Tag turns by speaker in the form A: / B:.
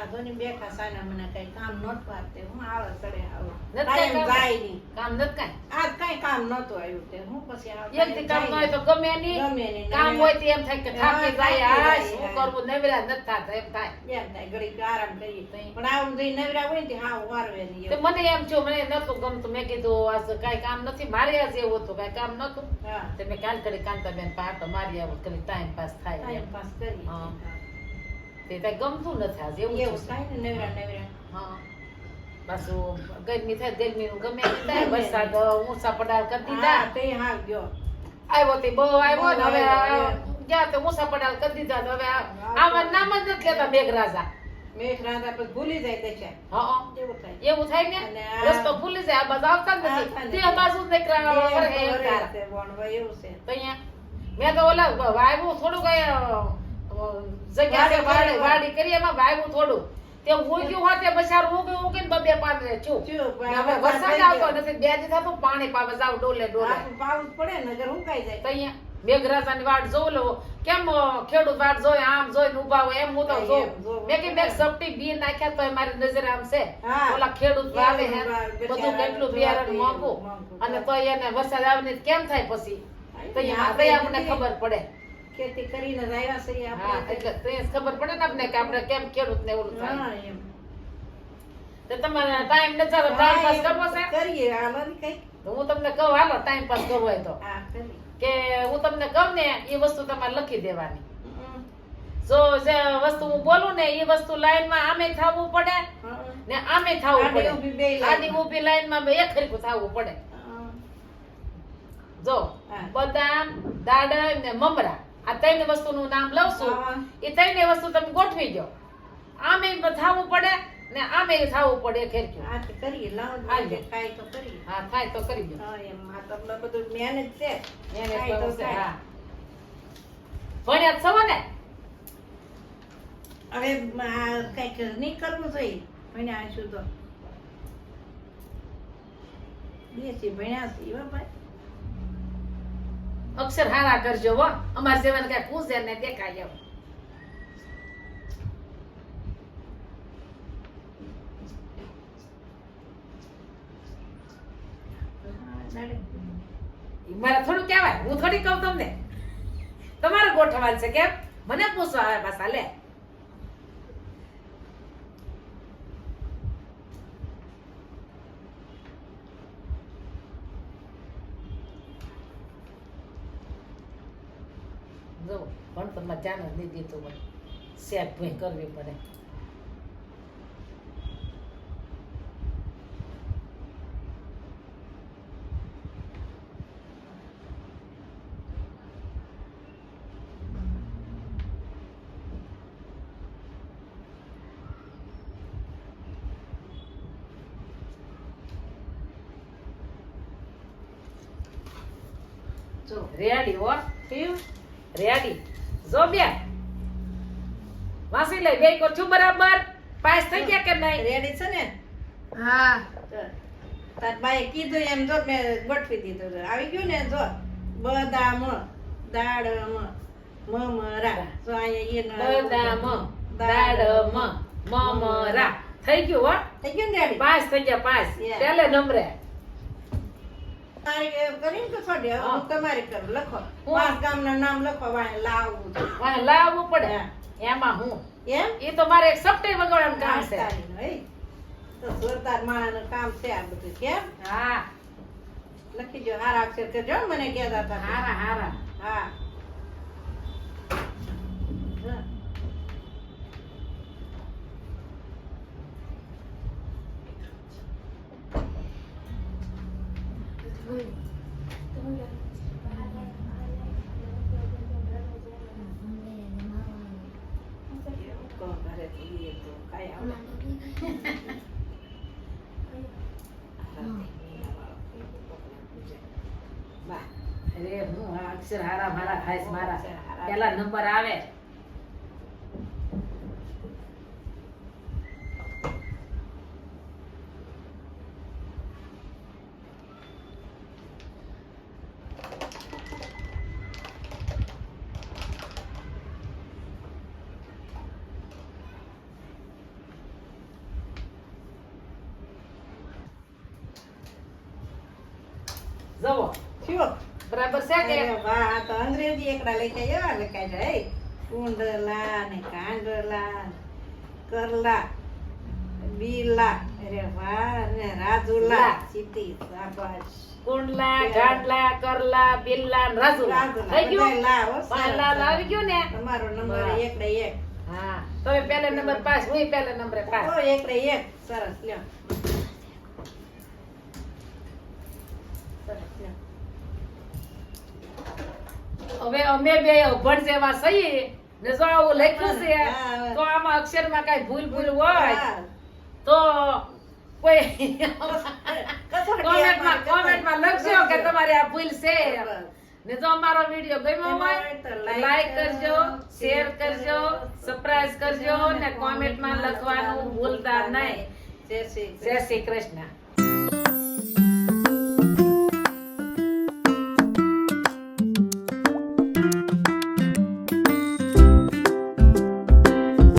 A: ધોની બેઠા સાના મને કઈ કામ નહોતું પાડતે હું આળસ ચડે આવું
B: નથી
A: કાયમ
B: કાંઈ
A: જાય નહીં
B: કામ નથી કાંઈ
A: આજ કઈ કામ નહોતું આવ્યું તે હું પછી આ
B: એકથી કામ ન હોય તો ગમે નહીં
A: ગમે નહીં
B: કામ હોય તો એમ થાય કે થાકી જાય
A: થાકી
B: આ
A: જાય,
B: શું
A: હા.
B: કરવું નવરા નથી થાતા એમ થાય
A: એમ થાય ઘડીક આરામ કરીએ
B: તઈ.
A: પણ આવું જઈ નવરા હોય ને તે હાવ વારવે નહીં
B: તો
A: એવું.
B: મને એમ થયું મને નતું ગમતું મેં કીધું આ કાંઈ કામ નથી મારે આજ એવું હતું કાંઈ કામ નતું
A: હા
B: તો મેં કાલ કરી કાંતાબેન પાટો મારી આવું કરી ટાઈમ પાસ થાય
A: ટાઈમ
B: એમ.
A: પાસ કરીએ
B: હા. તે કાંઈ ગમતું નથી આજ એવું
A: એવું
B: થયું.
A: થાય ને નવરા
B: હા પાછું ગરમી થાય ગરમીનું ગમે તે થાય
A: ગમે.
B: વરસાદ ઊંચા પડાર કરી
A: હા
B: દીધા
A: તે હાવ ગયો
B: આવ્યો તે બહુ આવ્યો ને હવે
A: આવ્યો.
B: ગયા તો ઊંચા પડાર કરી દીધા તો હવે આમાં નામ જ નથી લેતા મેઘરાજા
A: મેઘરાજા પછી ભૂલી જાય તે છે
B: હા
A: એવું થાય
B: એવું થાય ને
A: અને આ-
B: રસ્તો ભૂલી જાય આ બાજુ આવતા જ
A: આવતા
B: નથી
A: નથી.
B: તે બાજુ જ નીકળ્યા વગર હે
A: એવું
B: તાર.
A: છે, ભણવા એવું છે
B: તો અહીંયા મેં તો ઓલા વાયવું થોડું કઈ જગ્યા છે વાડી કરી એમાં વાયવું થોડું તે ઉગ્યું હોત તે બચારું ઉગીને બબે પાડે ચૂપ
A: ચૂપ,
B: ને હવે વરસાદ આવતો નથી બે દી થતું પાણી પાવા જાવ ડોલે ડોલે
A: આપણું પાવું જ પડે ને નગર હુંકાઈ જાય
B: તો અહીંયા મેઘરાજાની વાટ જોઉં લો કેમ ખેડૂત વાટ જોઈ આમ જોઈને ઉભા હોય એમ હું તો
A: હા,
B: જોઉં
A: એમ જોવું
B: મેં કીધું
A: પડે.
B: સપટી બી નાખ્યા તો મારી નજર આમ છે
A: હા.
B: ઓલા ખેડૂત વાવે હે
A: ખેડૂત
B: બધું
A: બિચારા
B: કેટલું બિયારણ મોંઘું
A: મોંઘું.
B: અને તો એને વરસાદ આવે ને કેમ થાય પછી તો અહીંયા
A: આપણે
B: આપણે અમને ખબર પડે
A: ખેતી કરીને જ આવ્યા છીએ
B: હા
A: આપણે
B: એટલે તો એ ખબર પડે ને આપણે કે આપણે કેમ ખેડૂત ને ઓલું થાય
A: હા, એમ.
B: તો તમારે ટાઈમ ન ચાલે ટાઈમ પાસ કરવો છે
A: કરીએ હાલો ને કઈ
B: તો હું તમને કહું હાલો ટાઈમ પાસ કરવો હોય તો
A: હા કરી
B: કે હું તમને કહું ને એ વસ્તુ તમારે લખી દેવાની
A: હમ.
B: જો જે વસ્તુ હું બોલું ને એ વસ્તુ લાઈન માં આમે થવું પડે
A: હા.
B: ને આમે થવું
A: આડી
B: પડે
A: ઊભી બેય
B: આડી
A: લાઈનમાં.
B: ઊભી લાઈન માં બે એક હરખું થવું પડે
A: હા.
B: જો
A: હા.
B: બદામ દાડમ ને મમરા આ ત્રણ વસ્તુનું નામ લઉં છું
A: હા.
B: એ ત્રણેય વસ્તુ તમે ગોઠવી દો આમે થવું પડે ને આમે થવું પડે એક હરખું
A: હા તો કરીએ લાવો ને
B: હાલો.
A: કાંઈ તો કરીએ
B: હા થાય તો કરી દો
A: હા એમ આ તો આપણે બધું મહેનત છે
B: એને
A: કાંઈ તો
B: કહું છે,
A: થાય.
B: હા ભણ્યા જ છો ને
A: હવે આ કંઈક નહીં કરવું જોઈએ ભણ્યા હશું તો બેસી ભણ્યા છીએ હો ભાઈ
B: અક્ષર હારા કરજો હો અમાર જેવાને કઈ પૂછે ને દેખાય એમ ઈ મારે થોડું કહેવાય હું થોડી કહું તમને તમારે ગોઠવવાનું છે કેમ મને પૂછવા આવે પાછા લે જો પણ તમે ધ્યાન જ નહીં દીધું મને સેટ ભૂઈ કરવી પડે
A: જો
B: રેડી હો
A: થયું
B: રેડી જો બે વાસી લઈ બે કર છું બરાબર પાસ થઈ ગયા કે નહીં
A: રેડી છે ને
B: હા
A: ચાલ. તાર બાએ કીધું એમ જો મેં ગોઠવી દીધું છે. આવી ગયું ને જો બદામ દાડમ મમરા જો અહીંયા એનો
B: બદામ દાડમ મમરા થઈ ગયું હો
A: થઈ ગયું ને રેડી
B: પાસ થઈ ગયા પાસ
A: Yeah.
B: પહેલે નંબરે
A: તારી કરીને તો છોડે
B: હા.
A: હું તમારી કરું લખો
B: હું?
A: પાંચ ગામના નામ લખો વાંહે લાવવું છે.
B: વાહ લાવવું પડે
A: હા.
B: એમાં હું
A: એમ
B: એ તો મારે એક સપ્ટેમ્બર વગાડવાનું કામ છે
A: તારીનું, હે. તો જોરદાર માણસનું કામ છે આ બધું કેમ
B: હા
A: લખી જો હારા અક્ષર કરજો ને મને કહેતા હતા
B: હારા હારા
A: હા જો. કોણ કરે તો ઈ તો કાંઈ આવડે. વાહ.
B: અરે હું આ અક્ષર હારા મારા ખાઈશ મારા
A: અક્ષર હારા.
B: પહેલા નંબર આવે જવો
A: થયો
B: બરાબર છે કે
A: અરે વાહ આ તો અંગ્રેજી એકડા લખાય એવા લખાય છે હે કુંડલા ને કાંડલા ને કરલા બીલા અરે વાહ ને રાજુલા સીટી શાબાશ
B: કુંડલા ગાંડલા કરલા બિલ્લા ને રાજુલા થઈ ગયું
A: લા હો
B: પાંચ લાલ આવી ગયું ને
A: તમારો નંબર
B: વાહ.
A: એકડે એક
B: હા તમે પહેલા નંબર પાસ હું પહેલા નંબરે પાસ
A: ઓ એકડે એક સરસ લ્યો સરસ લ્યો
B: હવે અમે બે અભણ જેવા છીએ ને જો આવું લખ્યું છે
A: હા.
B: તો આમાં અક્ષરમાં કઈ ભૂલ ભૂલ હોય
A: હા.
B: તો કોઈ
A: કસોટી
B: કોમેન્ટમાં લખજો કે તમારી આ ભૂલ છે
A: બરાબર.
B: ને જો અમારો વિડિયો ગમ્યો હોય તો લાઈક કરજો શેર કરજો સબસ્ક્રાઇબ કરજો ને કોમેન્ટમાં લખવાનું ભૂલતા નહીં
A: જય શ્રી
B: જય શ્રી કૃષ્ણ